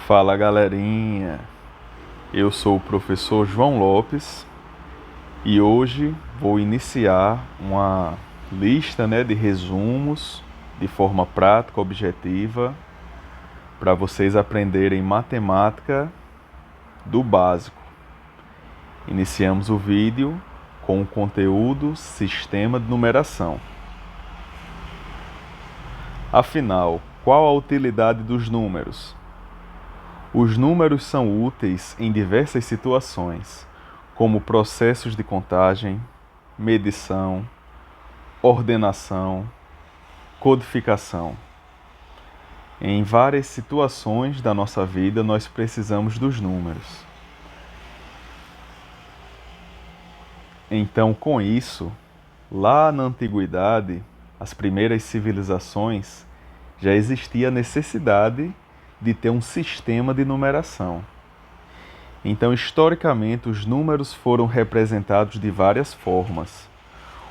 Fala galerinha, eu sou o professor João Lopes e hoje vou iniciar uma lista, de resumos de forma prática, objetiva, para vocês aprenderem matemática do básico. Iniciamos o vídeo com o conteúdo Sistema de Numeração. Afinal, qual a utilidade dos números? Os números são úteis em diversas situações, como processos de contagem, medição, ordenação, codificação. Em várias situações da nossa vida, nós precisamos dos números. Então, com isso, lá na antiguidade, as primeiras civilizações, já existia a necessidade de ter um sistema de numeração. Então, historicamente, os números foram representados de várias formas.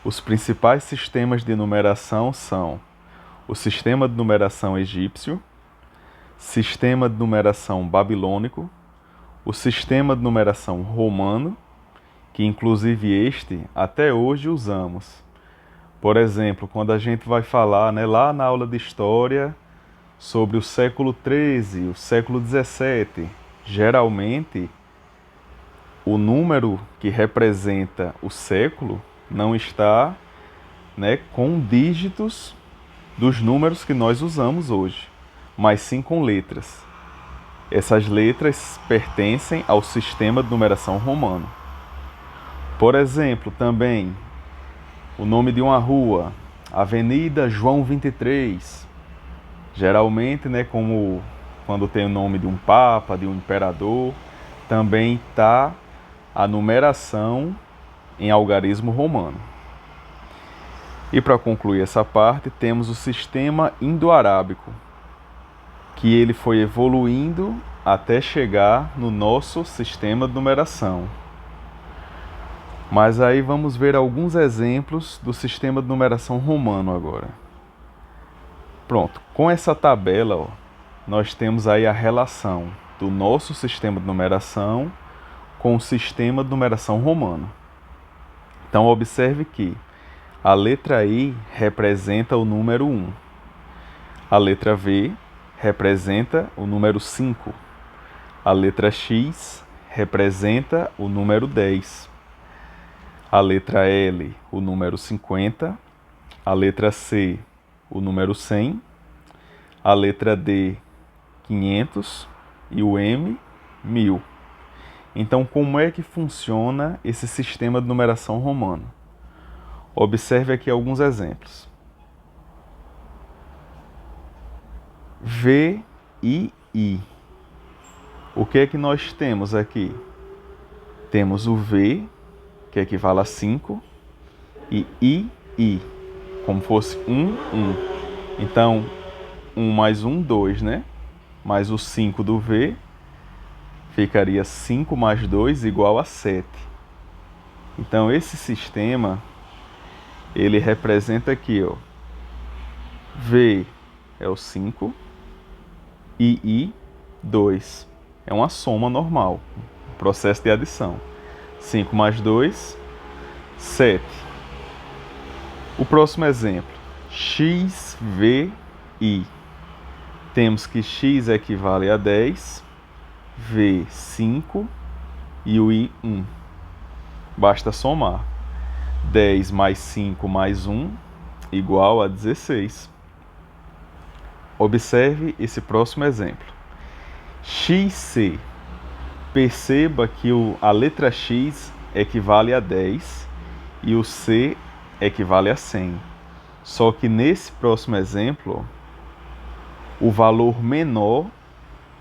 Os principais sistemas de numeração são o sistema de numeração egípcio, sistema de numeração babilônico, o sistema de numeração romano, que inclusive este até hoje usamos. Por exemplo, quando a gente vai falar, lá na aula de história, sobre o século XIII, o século XVII, geralmente o número que representa o século não está com dígitos dos números que nós usamos hoje, mas sim com letras. Essas letras pertencem ao sistema de numeração romano. Por exemplo, também o nome de uma rua, Avenida João 23, geralmente, como quando tem o nome de um papa, de um imperador, também está a numeração em algarismo romano. E para concluir essa parte, temos o sistema indo-arábico, que ele foi evoluindo até chegar no nosso sistema de numeração. Mas aí vamos ver alguns exemplos do sistema de numeração romano agora. Pronto, com essa tabela, nós temos aí a relação do nosso sistema de numeração com o sistema de numeração romano. Então, observe que a letra I representa o número 1. A letra V representa o número 5. A letra X representa o número 10. A letra L, o número 50. A letra C, o número 100, a letra D, 500 e o M, 1000. Então, como é que funciona esse sistema de numeração romano? Observe aqui alguns exemplos. V, I, I. O que é que nós temos aqui? Temos o V, que equivale a 5, e I, como fosse 1, 1. Então, 1 mais 1, 2, Mais o 5 do V, ficaria 5 mais 2 igual a 7. Então, esse sistema, ele representa aqui, V é o 5, I, 2. É uma soma normal, processo de adição. 5 mais 2, 7. O próximo exemplo, X, V, I. Temos que X equivale a 10, V, 5 e o I, 1. Basta somar. 10 mais 5 mais 1 igual a 16. Observe esse próximo exemplo. XC. Perceba que a letra X equivale a 10 e o C equivale a 100. Só que nesse próximo exemplo, o valor menor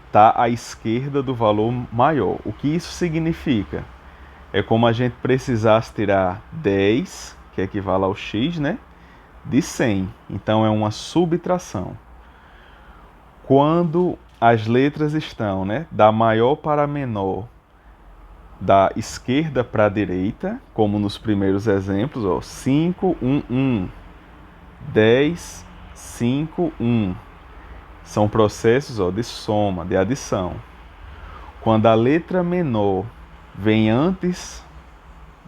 está à esquerda do valor maior. O que isso significa? É como a gente precisasse tirar 10, que equivale ao X, de 100. Então é uma subtração. Quando as letras estão da maior para a menor, da esquerda para a direita, como nos primeiros exemplos, 5, 1, 1, 10, 5, 1, São processos de soma, de adição. Quando a letra menor vem antes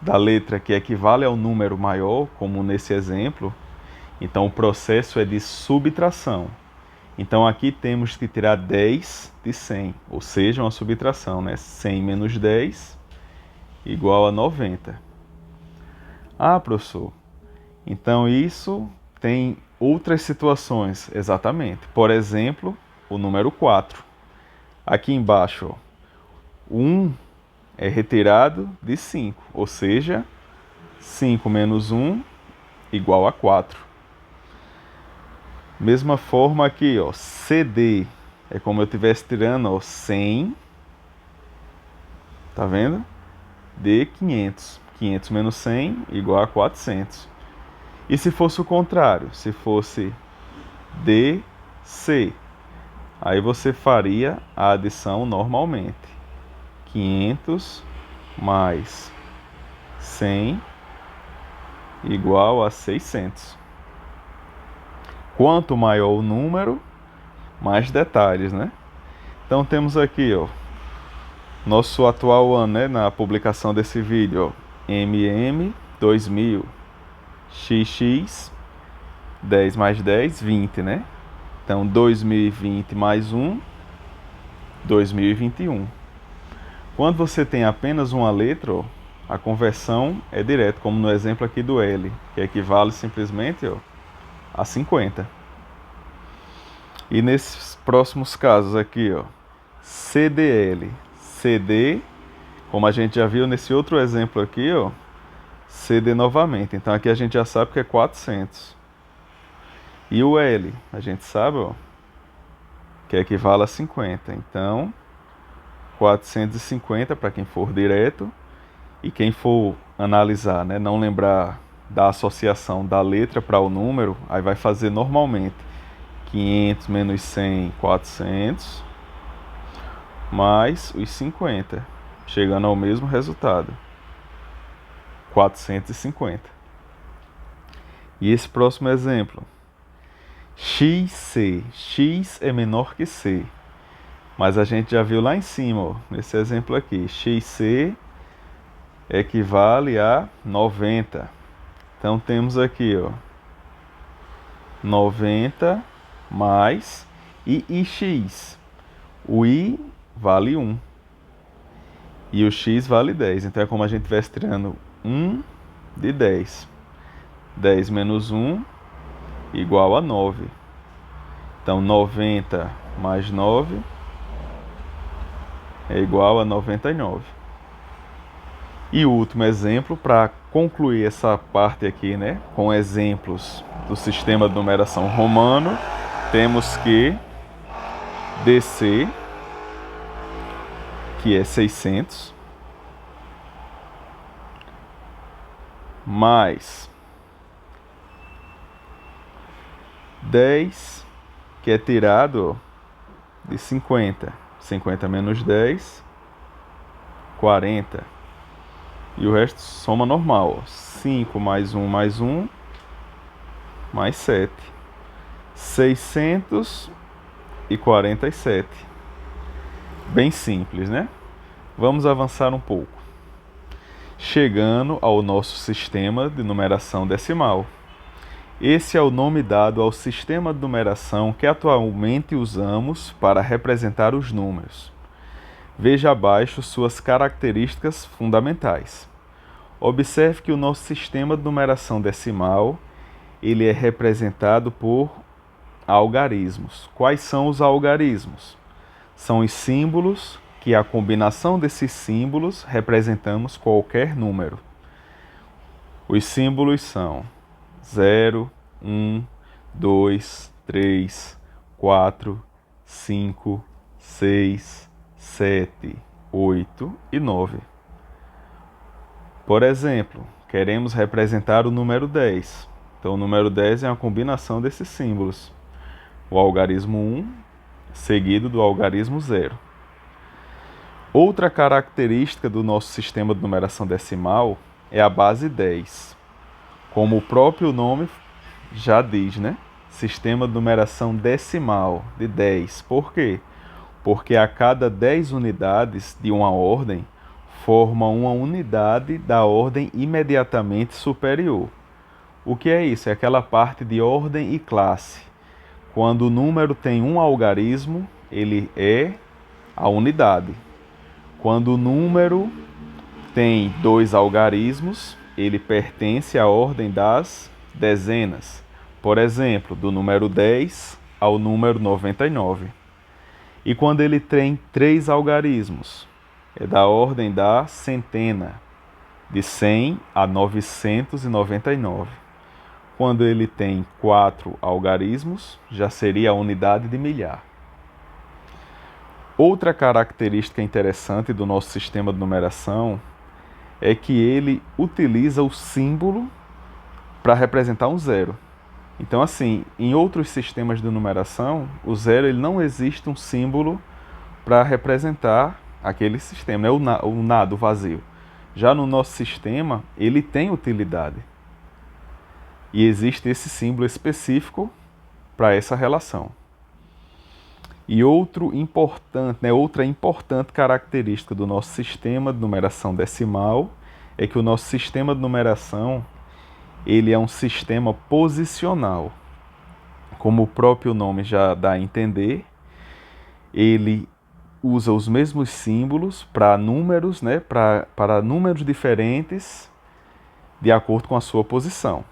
da letra que equivale ao número maior, como nesse exemplo, então o processo é de subtração. Então aqui temos que tirar 10 de 100, ou seja, uma subtração, né? 100 menos 10 igual a 90. Ah, professor, então isso tem outras situações, exatamente. Por exemplo, o número 4. Aqui embaixo, 1 é retirado de 5, ou seja, 5 menos 1 igual a 4. Mesma forma aqui, CD, é como eu estivesse tirando 100, tá vendo? De 500. 500 menos 100 igual a 400. E se fosse o contrário, se fosse DC, aí você faria a adição normalmente. 500 mais 100 igual a 600. Quanto maior o número, mais detalhes, né? Então temos aqui, nosso atual ano, né, na publicação desse vídeo, MM 2000, XX 10 mais 10, 20, né? Então 2020 mais 1, 2021. Quando você tem apenas uma letra, a conversão é direta, como no exemplo aqui do L, que equivale simplesmente a 50. E nesses próximos casos aqui, CDL. CD, como a gente já viu nesse outro exemplo aqui, CD novamente. Então aqui a gente já sabe que é 400. E o L, a gente sabe, que equivale a 50. Então, 450 para quem for direto. E quem for analisar, né, não lembrar da associação da letra para o número, aí vai fazer normalmente 500 menos 100, 400, mais os 50, chegando ao mesmo resultado, 450. E esse próximo exemplo, XC, X é menor que C, mas a gente já viu lá em cima, nesse exemplo aqui, XC equivale a 90. Então temos aqui, 90 mais IX. O I vale 1 e o X vale 10. Então é como a gente estivesse tirando 1 de 10. 10 menos 1 igual a 9. Então 90 mais 9 é igual a 99. E o último exemplo, para concluir essa parte aqui, né, com exemplos do sistema de numeração romano, temos que DC, que é 600, mais 10, que é tirado de 50. 50 menos 10, 40. E o resto soma normal. 5 mais 1 mais 1, mais 7. 647. Bem simples, né? Vamos avançar um pouco. Chegando ao nosso sistema de numeração decimal. Esse é o nome dado ao sistema de numeração que atualmente usamos para representar os números. Veja abaixo suas características fundamentais. Observe que o nosso sistema de numeração decimal, ele é representado por algarismos. Quais são os algarismos? São os símbolos que a combinação desses símbolos representamos qualquer número. Os símbolos são 0, 1, 2, 3, 4, 5, 6, 7, 8 e 9. Por exemplo, queremos representar o número 10. Então, o número 10 é uma combinação desses símbolos. O algarismo 1, seguido do algarismo 0. Outra característica do nosso sistema de numeração decimal é a base 10. Como o próprio nome já diz, né? sistema de numeração decimal de 10. Por quê? Porque a cada 10 unidades de uma ordem, forma uma unidade da ordem imediatamente superior. O que é isso? É aquela parte de ordem e classe. Quando o número tem um algarismo, ele é a unidade. Quando o número tem 2 algarismos, ele pertence à ordem das dezenas. Por exemplo, do número 10 ao número 99. E quando ele tem 3 algarismos, é da ordem da centena, de 100 a 999. Quando ele tem 4 algarismos, já seria a unidade de milhar. Outra característica interessante do nosso sistema de numeração é que ele utiliza o símbolo para representar um zero. Então, assim, em outros sistemas de numeração, o zero ele não existe um símbolo para representar aquele sistema, é o nada, o vazio. Já no nosso sistema, ele tem utilidade. E existe esse símbolo específico para essa relação. E outra importante característica do nosso sistema de numeração decimal é que o nosso sistema de numeração ele é um sistema posicional. Como o próprio nome já dá a entender, ele usa os mesmos símbolos para números, para números diferentes de acordo com a sua posição.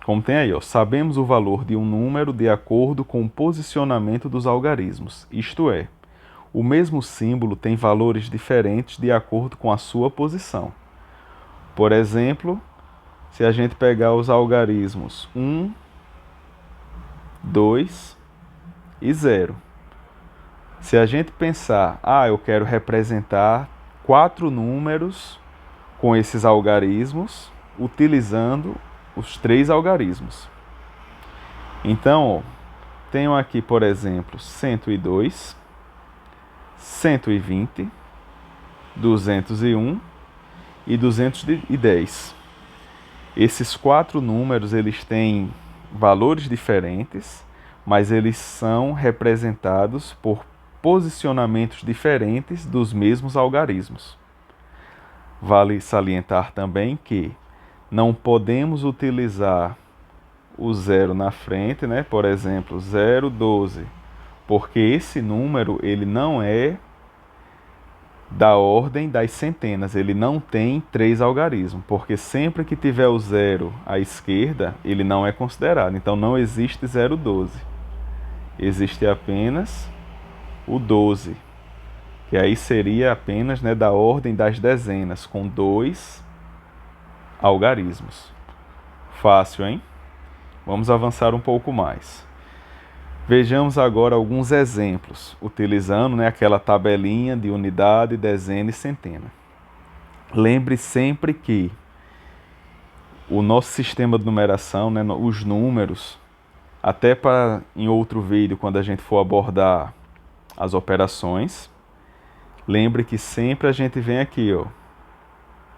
Como tem aí, sabemos o valor de um número de acordo com o posicionamento dos algarismos. Isto é, o mesmo símbolo tem valores diferentes de acordo com a sua posição. Por exemplo, se a gente pegar os algarismos 1, 2 e 0. Se a gente pensar, eu quero representar 4 números com esses algarismos, utilizando os 3 algarismos. Então, tenho aqui, por exemplo, 102, 120, 201 e 210. Esses 4 números, eles têm valores diferentes, mas eles são representados por posicionamentos diferentes dos mesmos algarismos. Vale salientar também que não podemos utilizar o zero na frente, por exemplo, 012, porque esse número ele não é da ordem das centenas, ele não tem 3 algarismos, porque sempre que tiver o zero à esquerda, ele não é considerado. Então não existe 012, existe apenas o 12, que aí seria apenas da ordem das dezenas, com 2 algarismos. Fácil, hein? Vamos avançar um pouco mais. Vejamos agora alguns exemplos, utilizando aquela tabelinha de unidade, dezena e centena. Lembre sempre que o nosso sistema de numeração, os números, até para em outro vídeo, quando a gente for abordar as operações, lembre que sempre a gente vem aqui,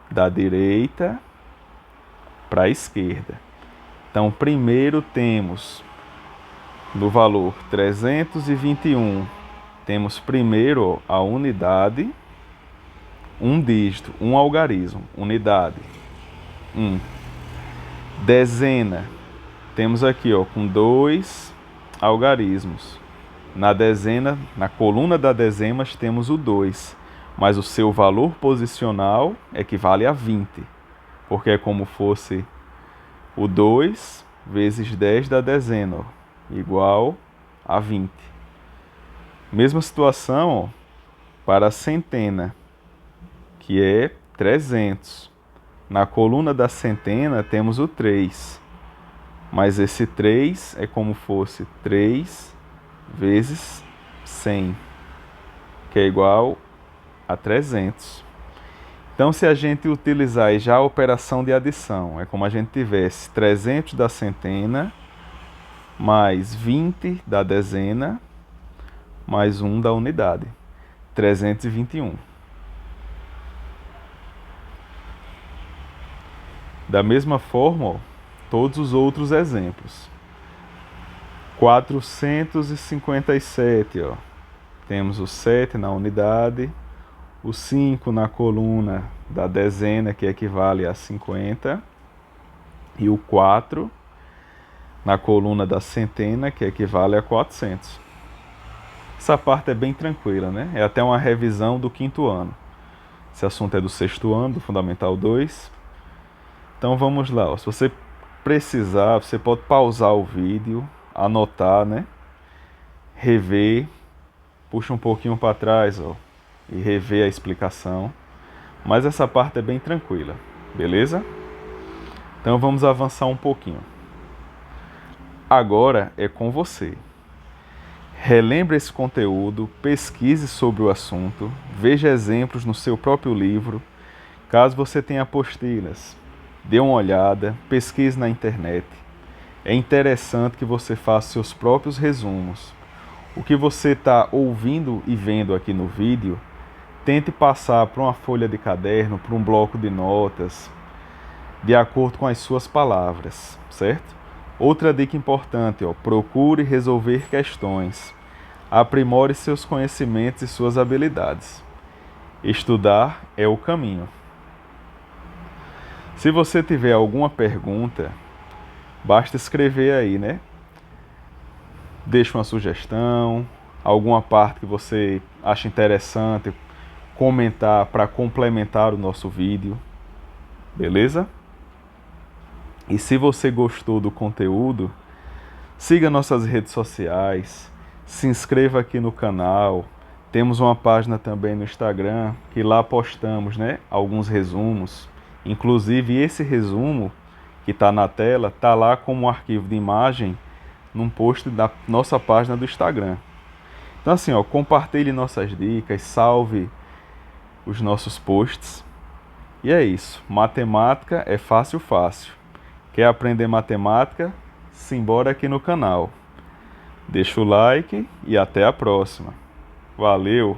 da direita para a esquerda. Então, primeiro temos no valor 321, temos primeiro a unidade, um dígito, um algarismo, unidade, 1. Dezena, temos aqui com 2 algarismos. Na dezena, na coluna da dezenas, temos o 2, mas o seu valor posicional equivale a 20. Porque é como fosse o 2 vezes 10 da dezena, igual a 20. Mesma situação para a centena, que é 300. Na coluna da centena temos o 3, mas esse 3 é como fosse 3 vezes 100, que é igual a 300. Então, se a gente utilizar já a operação de adição, é como a gente tivesse 300 da centena, mais 20 da dezena, mais 1 da unidade, 321. Da mesma forma, todos os outros exemplos. 457, ó. Temos o 7 na unidade, o 5 na coluna da dezena, que equivale a 50, e o 4 na coluna da centena, que equivale a 400. Essa parte é bem tranquila, né? É até uma revisão do 5º ano. Esse assunto é do 6º ano, do Fundamental 2. Então vamos lá, ó. Se você precisar, você pode pausar o vídeo, anotar, né? Rever, puxa um pouquinho para trás, ó, e rever a explicação. Mas essa parte é bem tranquila, beleza? Então vamos avançar um pouquinho. Agora é com você. Relembre esse conteúdo, pesquise sobre o assunto, veja exemplos no seu próprio livro. Caso você tenha apostilas, dê uma olhada, pesquise na internet. É interessante que você faça seus próprios resumos. O que você está ouvindo e vendo aqui no vídeo, tente passar para uma folha de caderno, para um bloco de notas, de acordo com as suas palavras, certo? Outra dica importante, ó, procure resolver questões. Aprimore seus conhecimentos e suas habilidades. Estudar é o caminho. Se você tiver alguma pergunta, basta escrever aí, né? Deixe uma sugestão, alguma parte que você acha interessante, comentar para complementar o nosso vídeo, beleza? E se você gostou do conteúdo, siga nossas redes sociais, se inscreva aqui no canal. Temos uma página também no Instagram, que lá postamos, né, alguns resumos. Inclusive esse resumo que está na tela, está lá como um arquivo de imagem num post da nossa página do Instagram. Então assim, ó, compartilhe nossas dicas, salve os nossos posts. E é isso, matemática é fácil, fácil. Quer aprender matemática? Simbora aqui no canal. Deixa o like e até a próxima. Valeu!